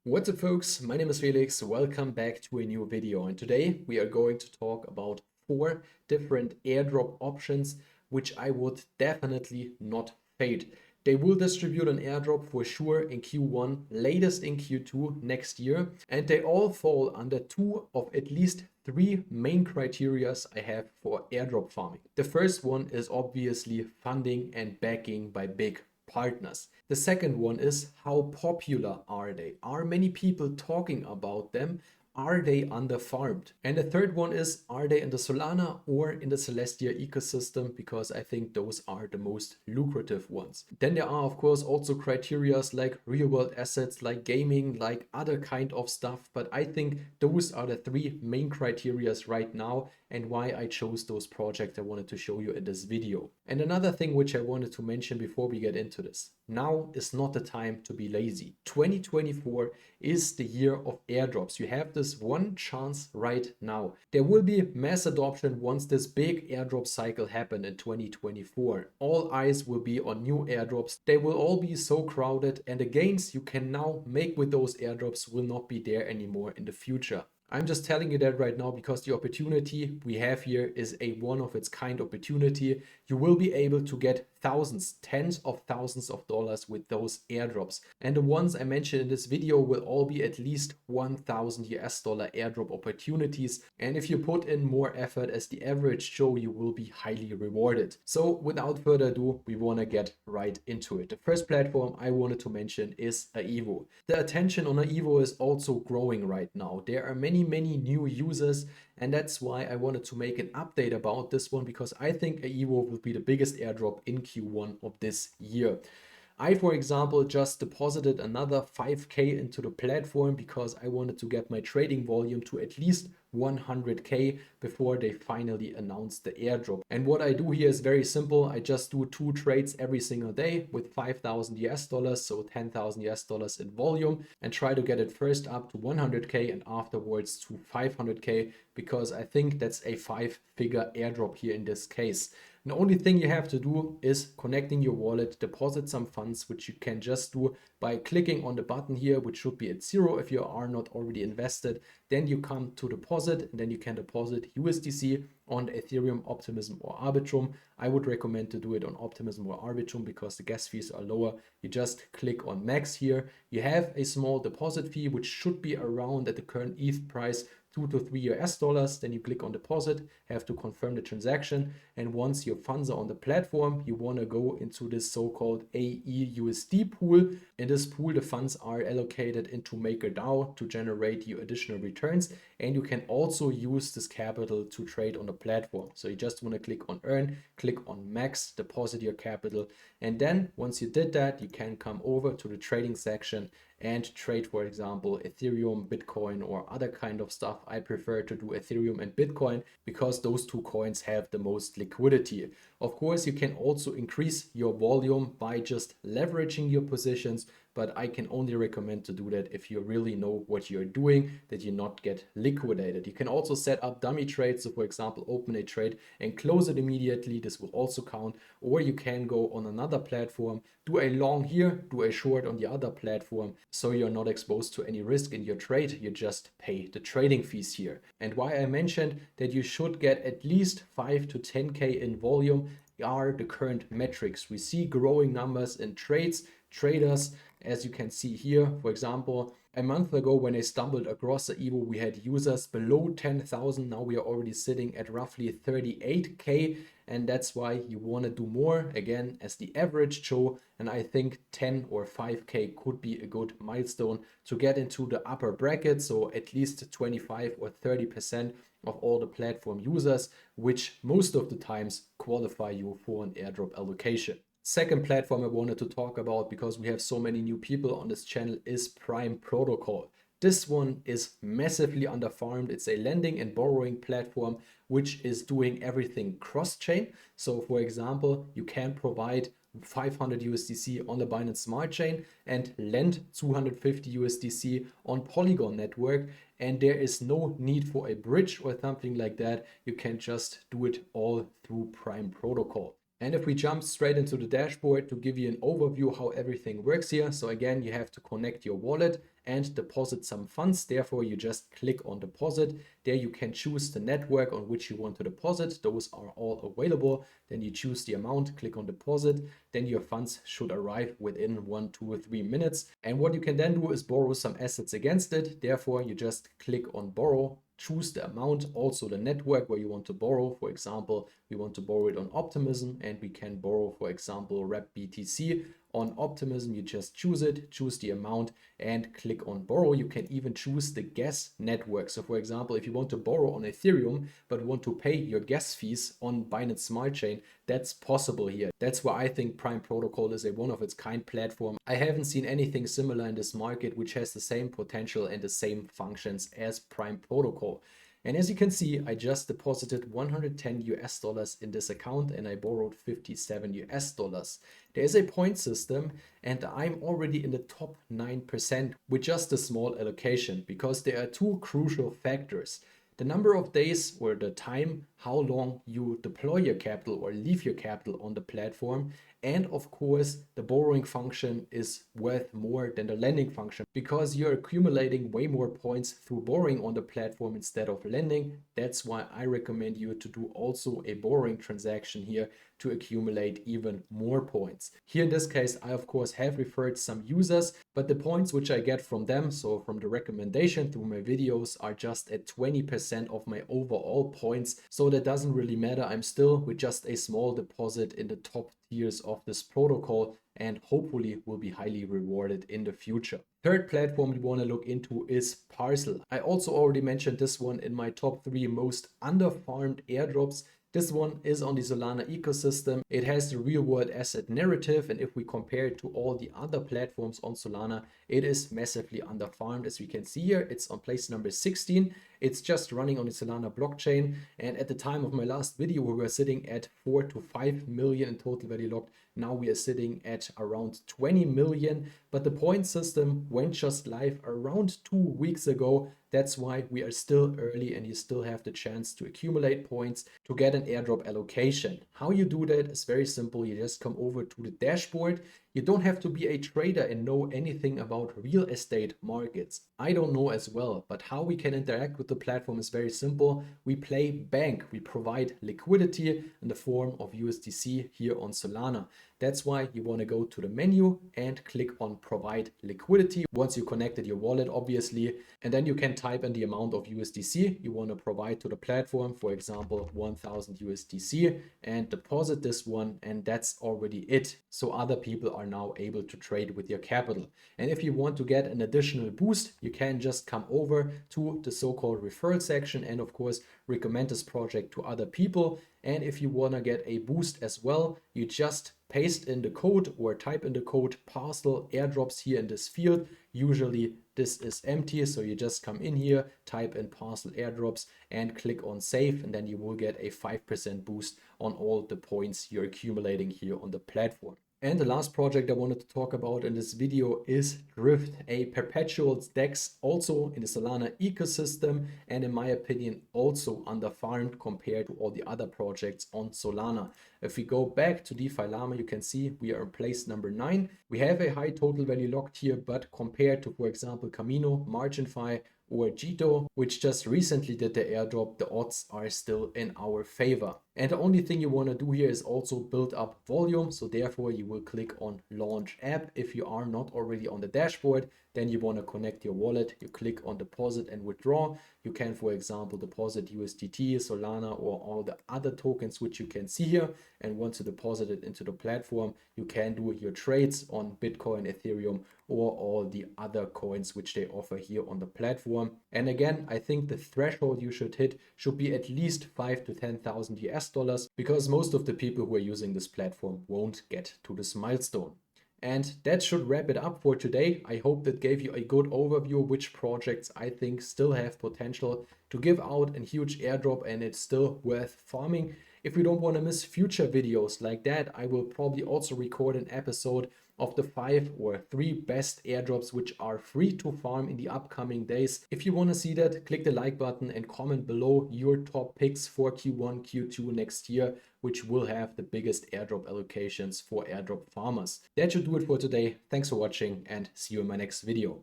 What's up folks, my name is Felix, welcome back to a new video, and today we are going to talk about 4 different airdrop options which I would definitely not fade. They will distribute an airdrop for sure in Q1, latest in Q2 next year, and they all fall under 2 of at least 3 main criterias I have for airdrop farming. The first one is obviously funding and backing by big partners. The second one is how popular are they? Are many people talking about them? Are they underfarmed? And the third one is, are they in the Solana or in the Celestia ecosystem? Because I think those are the most lucrative ones. Then there are of course also criterias like real world assets, like gaming, like other kind of stuff. But I think those are the 3 main criterias right now and why I chose those projects I wanted to show you in this video. And another thing which I wanted to mention before we get into this. Now is not the time to be lazy. 2024 is the year of airdrops. You have this one chance right now. There will be mass adoption once this big airdrop cycle happen in 2024. All eyes will be on new airdrops. They will all be so crowded, and the gains you can now make with those airdrops will not be there anymore in the future. I'm just telling you that right now because the opportunity we have here is a one of its kind opportunity. You will be able to get thousands, tens of thousands of dollars with those airdrops. And the ones I mentioned in this video will all be at least 1,000 US dollar airdrop opportunities. And if you put in more effort as the average Joe, you will be highly rewarded. So without further ado, we want to get right into it. The first platform I wanted to mention is Aivo. The attention on Aivo is also growing right now. There are many new users, and that's why I wanted to make an update about this one, because I think Aivo will be the biggest airdrop in Q1 of this year. I, for example, just deposited another 5k into the platform because I wanted to get my trading volume to at least 100k before they finally announced the airdrop. And what I do here is very simple. I just do 2 trades every single day with 5,000 US dollars, so 10,000 US dollars in volume, and try to get it first up to 100k and afterwards to 500k, because I think that's a 5-figure airdrop here in this case. The only thing you have to do is connecting your wallet, deposit some funds, which you can just do by clicking on the button here, which should be at 0 if you are not already invested. Then you come to deposit, and then you can deposit USDC on Ethereum, Optimism or Arbitrum. I would recommend to do it on Optimism or Arbitrum because the gas fees are lower. You just click on max here. You have a small deposit fee, which should be around at the current ETH price 2 to 3 US dollars. Then you click on deposit, have to confirm the transaction, and once your funds are on the platform, you want to go into this so-called AEUSD pool. In this pool, the funds are allocated into MakerDAO to generate you additional returns, and you can also use this capital to trade on the platform. So you just want to click on earn, click on max, deposit your capital, and then once you did that, you can come over to the trading section and trade, for example, Ethereum, Bitcoin, or other kind of stuff. I prefer to do Ethereum and Bitcoin because those 2 coins have the most liquidity. Of course, you can also increase your volume by just leveraging your positions, but I can only recommend to do that if you really know what you're doing, that you not get liquidated. You can also set up dummy trades. So for example, open a trade and close it immediately. This will also count. Or you can go on another platform, do a long here, do a short on the other platform. So you're not exposed to any risk in your trade. You just pay the trading fees here. And why I mentioned that you should get at least 5 to 10k in volume are the current metrics. We see growing numbers in trades, traders. As you can see here, for example, a month ago when I stumbled across the Aivo, we had users below 10,000. Now we are already sitting at roughly 38k, and that's why you want to do more, again, as the average Joe. And I think 10 or 5k could be a good milestone to get into the upper bracket, so at least 25 or 30% of all the platform users, which most of the times qualify you for an airdrop allocation. Second platform I wanted to talk about, because we have so many new people on this channel, is Prime Protocol. This one is massively underfarmed. It's a lending and borrowing platform which is doing everything cross-chain. So for example, you can provide 500 USDC on the Binance Smart Chain and lend 250 USDC on Polygon network, and there is no need for a bridge or something like that. You can just do it all through Prime Protocol. And if we jump straight into the dashboard to give you an overview how everything works here. So again, you have to connect your wallet and deposit some funds. Therefore, you just click on deposit. There you can choose the network on which you want to deposit. Those are all available. Then you choose the amount, click on deposit. Then your funds should arrive within 1, 2, or 3 minutes. And what you can then do is borrow some assets against it. Therefore, you just click on borrow, choose the amount, also the network where you want to borrow. For example, we want to borrow it on Optimism, and we can borrow, for example, Rep BTC on Optimism. You just choose it, choose the amount, and click on borrow. You can even choose the gas network. So for example, if you want to borrow on Ethereum but want to pay your gas fees on Binance Smart Chain, that's possible here. That's why I think Prime Protocol is a one of its kind platform. I haven't seen anything similar in this market which has the same potential and the same functions as Prime Protocol. And as you can see, I just deposited 110 US dollars in this account and I borrowed 57 US dollars. There is a point system and I'm already in the top 9% with just a small allocation, because there are two crucial factors. The number of days or the time, how long you deploy your capital or leave your capital on the platform. And of course, the borrowing function is worth more than the lending function, because you're accumulating way more points through borrowing on the platform instead of lending. That's why I recommend you to do also a borrowing transaction here to accumulate even more points. Here in this case, I of course have referred some users, but the points which I get from them, so from the recommendation through my videos, are just at 20% of my overall points. So that doesn't really matter. I'm still with just a small deposit in the top tiers of this protocol, and hopefully will be highly rewarded in the future. Third platform you want to look into is Parcel. I also already mentioned this one in my top 3 most underfarmed airdrops. This one is on the Solana ecosystem. It has the real world asset narrative, and if we compare it to all the other platforms on Solana, it is massively underfarmed. As we can see here, it's on place number 16. It's just running on the Solana blockchain, and at the time of my last video we were sitting at 4 to 5 million in total value locked. Now we are sitting at around 20 million, but the point system went just live around 2 weeks ago. That's why we are still early and you still have the chance to accumulate points to get an airdrop allocation. How you do that is very simple. You just come over to the dashboard. You don't have to be a trader and know anything about real estate markets. I don't know as well, but how we can interact with the platform is very simple. We play bank. We provide liquidity in the form of USDC here on Solana. That's why you want to go to the menu and click on provide liquidity once you connected your wallet, obviously, and then you can type in the amount of USDC you want to provide to the platform, for example 1000 USDC, and deposit this one, and that's already it. So other people are now able to trade with your capital. And if you want to get an additional boost, you can just come over to the so-called referral section and of course recommend this project to other people. And if you want to get a boost as well, you just paste in the code or type in the code Parcel airdrops here in this field. Usually this is empty, so you just come in here, type in Parcel airdrops and click on save, and then you will get a 5% boost on all the points you're accumulating here on the platform. And the last project I wanted to talk about in this video is Drift, a perpetual DEX also in the Solana ecosystem, and in my opinion also underfarmed compared to all the other projects on Solana. If we go back to DeFi Llama, you can see we are in place number 9. We have a high total value locked here, but compared to, for example, Camino, MarginFi, or Jito, which just recently did the airdrop, the odds are still in our favor. And the only thing you want to do here is also build up volume. So therefore you will click on launch app. If you are not already on the dashboard, then you want to connect your wallet. You click on deposit and withdraw. You can, for example, deposit USDT, Solana, or all the other tokens which you can see here. And once you deposit it into the platform, you can do your trades on Bitcoin, Ethereum, or all the other coins which they offer here on the platform. And again, I think the threshold you should hit should be at least 5 to 10,000 US dollars, because most of the people who are using this platform won't get to this milestone. And that should wrap it up for today. I hope that gave you a good overview of which projects I think still have potential to give out a huge airdrop and it's still worth farming. If you don't want to miss future videos like that, I will probably also record an episode of the 5 or 3 best airdrops which are free to farm in the upcoming days. If you want to see that, click the like button and comment below your top picks for Q1, Q2 next year, which will have the biggest airdrop allocations for airdrop farmers. That should do it for today. Thanks for watching and see you in my next video.